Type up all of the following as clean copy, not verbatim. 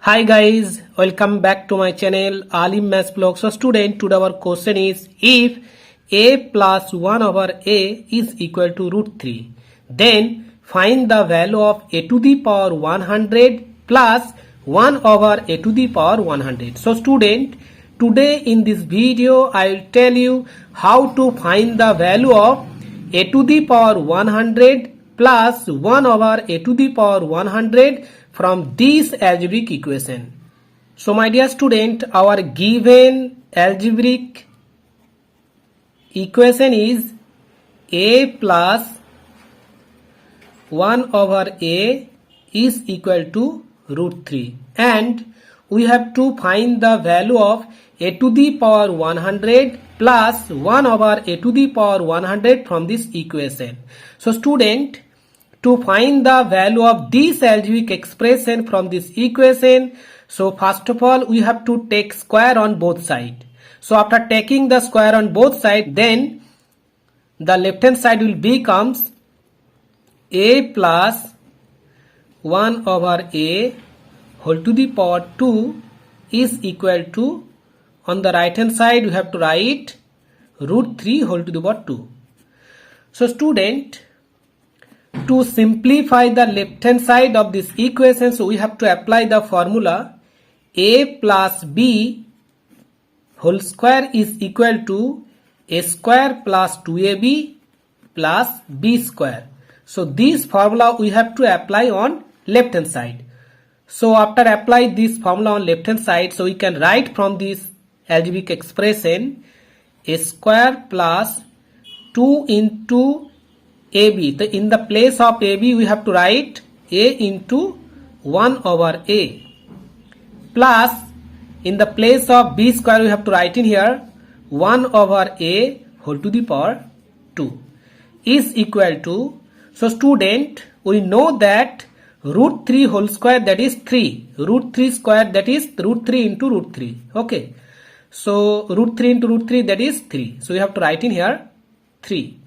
Hi guys, welcome back to my channel Alim Maths Blog. So student, today our question is if a plus 1 over a is equal to root 3, then find the value of a to the power 100 plus 1 over a to the power 100. So student, today in this video I will tell you how to find the value of a to the power 100 plus 1 over a to the power 100 from this algebraic equation. So my dear student, our given algebraic equation is a plus 1 over a is equal to root 3, and we have to find the value of a to the power 100 plus 1 over a to the power 100 from this equation. So student, to find the value of this algebraic expression from this equation, so first of all we have to take square on both sides. So after taking the square on both sides, then the left hand side will becomes a plus 1 over a whole to the power 2 is equal to, on the right hand side we have to write root 3 whole to the power 2. So student, to simplify the left hand side of this equation, so we have to apply the formula a plus b whole square is equal to a square plus 2ab plus b square. So this formula we have to apply on left hand side. So after apply this formula on left hand side, so we can write from this algebraic expression a square plus 2 into AB. So in the place of AB we have to write a into 1 over a plus in the place of b square we have to write in here 1 over a whole to the power 2 is equal to, so student, we know that root 3 whole square, that is 3, root 3 square, that is root 3 into root 3. Okay, so root 3 into root 3, that is 3. So we have to write in here 3.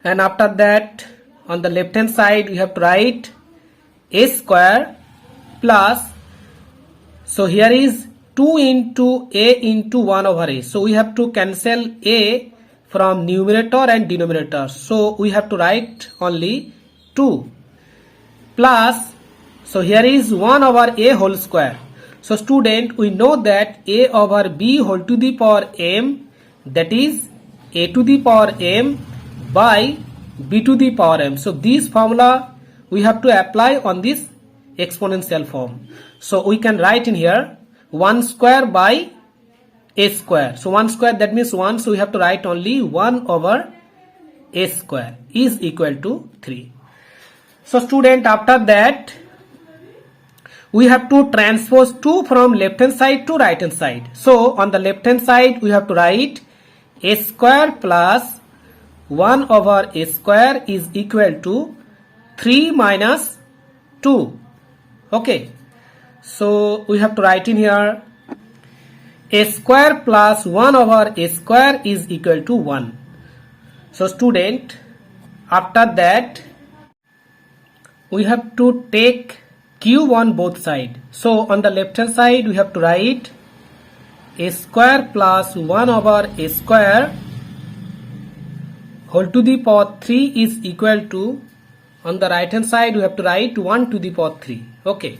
And after that, on the left hand side we have to write a square plus, so here is 2 into a into 1 over a. So we have to cancel a from numerator and denominator. So we have to write only 2 plus, so here is 1 over a whole square. So student, we know that a over b whole to the power m, that is a to the power m by b to the power m. So this formula we have to apply on this exponential form. So we can write in here 1 square by a square. So 1 square, that means 1. So we have to write only 1 over a square is equal to 3. So student, after that we have to transpose 2 from left hand side to right hand side. So on the left hand side we have to write a square plus 1 over a square is equal to 3 minus 2. Okay, so we have to write in here a square plus 1 over a square is equal to 1. So student, after that we have to take cube on both sides. So on the left hand side we have to write a square plus 1 over a square whole to the power 3 is equal to, on the right hand side we have to write 1 to the power 3. Okay,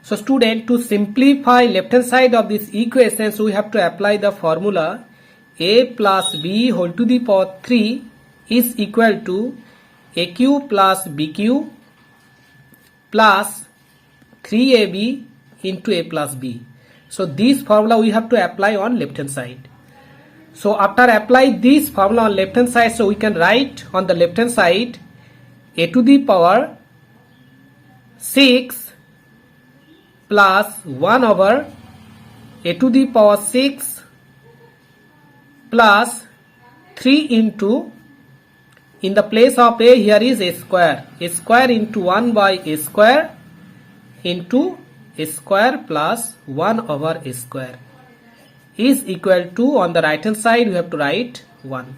so student, to simplify left hand side of this equation, so we have to apply the formula a plus b whole to the power 3 is equal to a cube plus b cube plus 3ab into a plus b. So this formula we have to apply on left hand side. So after apply this formula on left hand side, so we can write on the left hand side a to the power 6 plus 1 over a to the power 6 plus 3 into, in the place of a here is a square into 1 by a square into a square plus 1 over a square is equal to, on the right hand side we have to write 1.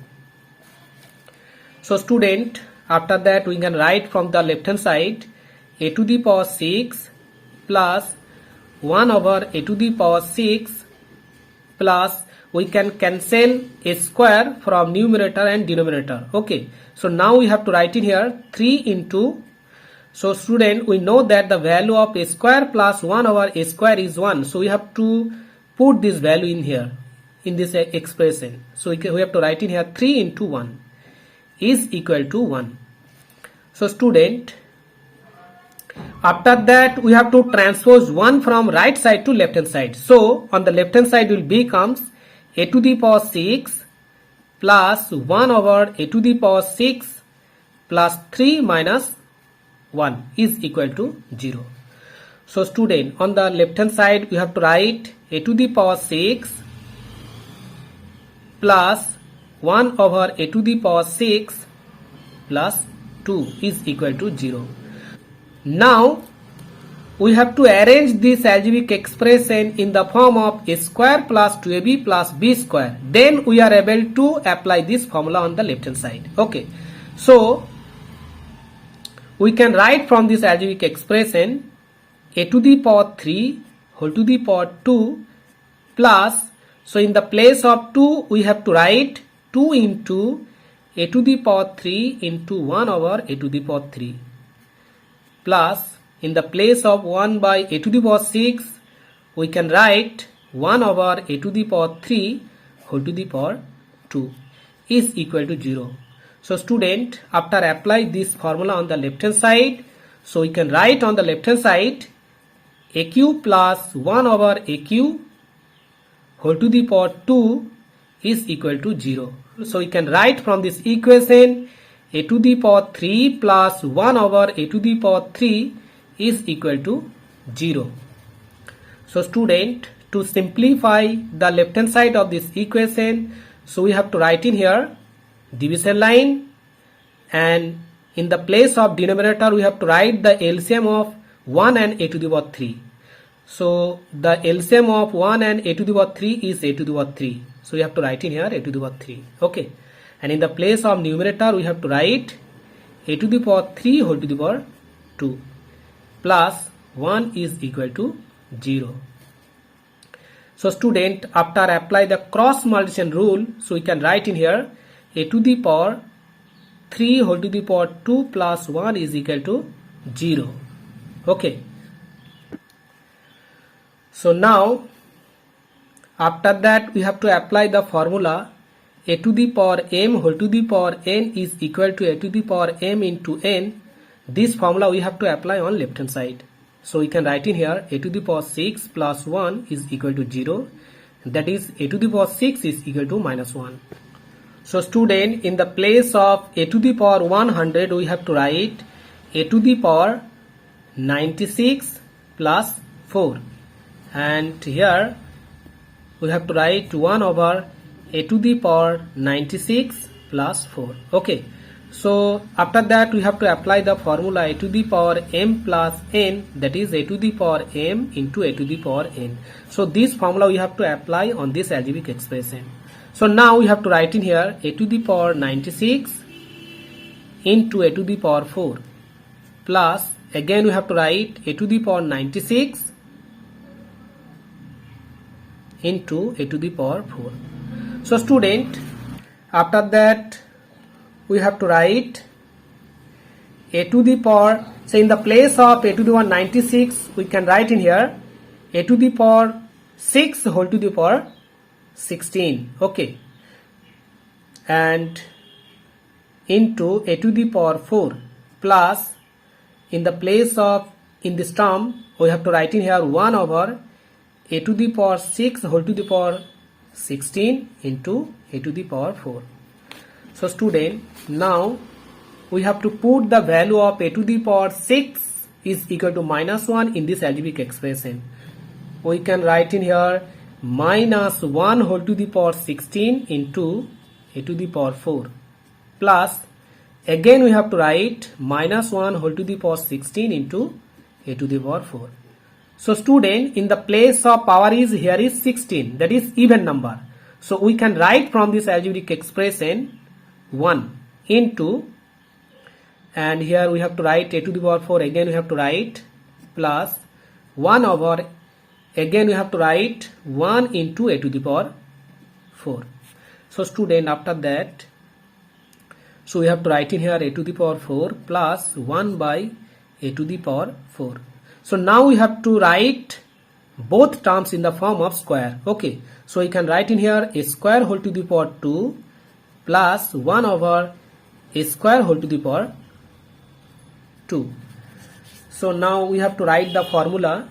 So student, after that we can write from the left hand side a to the power 6 plus 1 over a to the power 6 plus we can cancel a square from numerator and denominator. Okay, so now we have to write in here 3 into, so student, we know that the value of a square plus 1 over a square is 1, so we have to put this value in here in this expression. So we have to write in here 3 into 1 is equal to 1. So student, after that we have to transpose 1 from right side to left hand side. So on the left hand side will becomes a to the power 6 plus 1 over a to the power 6 plus 3 minus 1 is equal to 0. So student, on the left hand side we have to write a to the power 6 plus 1 over a to the power 6 plus 2 is equal to 0. Now we have to arrange this algebraic expression in the form of a square plus 2ab plus b square. Then we are able to apply this formula on the left hand side. Okay, so we can write from this algebraic expression a to the power 3 whole to the power 2 plus, so in the place of 2 we have to write 2 into a to the power 3 into 1 over a to the power 3 plus in the place of 1 by a to the power 6 we can write 1 over a to the power 3 whole to the power 2 is equal to 0. So student, after apply this formula on the left hand side, so we can write on the left hand side aq plus 1 over aq whole to the power 2 is equal to 0. So we can write from this equation a to the power 3 plus 1 over a to the power 3 is equal to 0. So student, to simplify the left hand side of this equation, so we have to write in here division line, and in the place of denominator we have to write the LCM of 1 and a to the power 3. So the LCM of 1 and a to the power 3 is a to the power 3. So we have to write in here a to the power 3. Okay, and in the place of numerator we have to write a to the power 3 whole to the power 2 plus 1 is equal to 0. So student, after apply the cross multiplication rule, so we can write in here a to the power 3 whole to the power 2 plus 1 is equal to 0. Okay, so now after that we have to apply the formula a to the power m whole to the power n is equal to a to the power m into n. This formula we have to apply on left hand side. So we can write in here a to the power 6 plus 1 is equal to 0. That is a to the power 6 is equal to minus 1. So student, in the place of a to the power 100 we have to write a to the power 96 plus 4, and here we have to write 1 over a to the power 96 plus 4. Okay, so after that we have to apply the formula a to the power m plus n, that is a to the power m into a to the power n. So this formula we have to apply on this algebraic expression. So now we have to write in here a to the power 96 into a to the power 4 plus, again we have to write a to the power 96 into a to the power 4. So student, after that we have to write a to the power, so in the place of a to the power 96 we can write in here a to the power 6 whole to the power 16. Okay, and into a to the power 4 plus, in the place of, in this term we have to write in here 1 over a to the power 6 whole to the power 16 into a to the power 4. So student, now we have to put the value of a to the power 6 is equal to minus 1 in this algebraic expression. We can write in here minus 1 whole to the power 16 into a to the power 4 plus, again we have to write minus 1 whole to the power 16 into a to the power 4. So student, in the place of power is, here is 16, that is even number. So we can write from this algebraic expression 1 into, and here we have to write a to the power 4, again we have to write plus 1 over, again we have to write 1 into a to the power 4. So student, after that, so we have to write in here a to the power 4 plus 1 by a to the power 4. So now we have to write both terms in the form of square. Okay, so we can write in here a square whole to the power 2 plus 1 over a square whole to the power 2. So now we have to write the formula.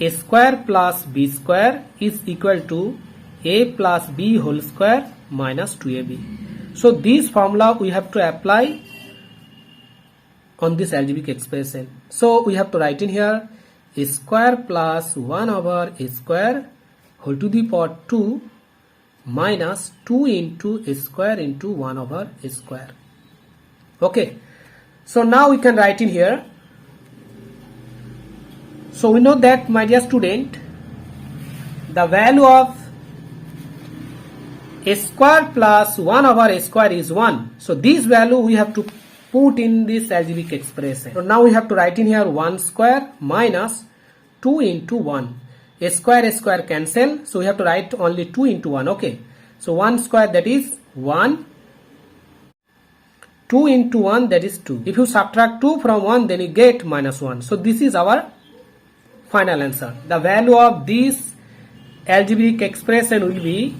A square plus b square is equal to a plus b whole square minus 2ab. So this formula we have to apply on this algebraic expression. So we have to write in here a square plus 1 over a square whole to the power 2 minus 2 into a square into 1 over a square. Okay, so now we can write in here. So we know that, my dear student, the value of a square plus 1 over a square is 1. So this value we have to put in this algebraic expression. So now we have to write in here 1 square minus 2 into 1. A square cancel. So we have to write only 2 into 1. Okay. So 1 square, that is 1. 2 into 1, that is 2. If you subtract 2 from 1, then you get minus 1. So this is our final answer. The value of this algebraic expression will be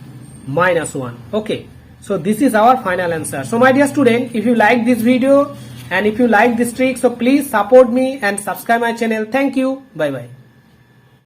minus 1. Okay, so this is our final answer. So my dear student, if you like this video and if you like this trick, so please support me and subscribe my channel. Thank you. Bye bye.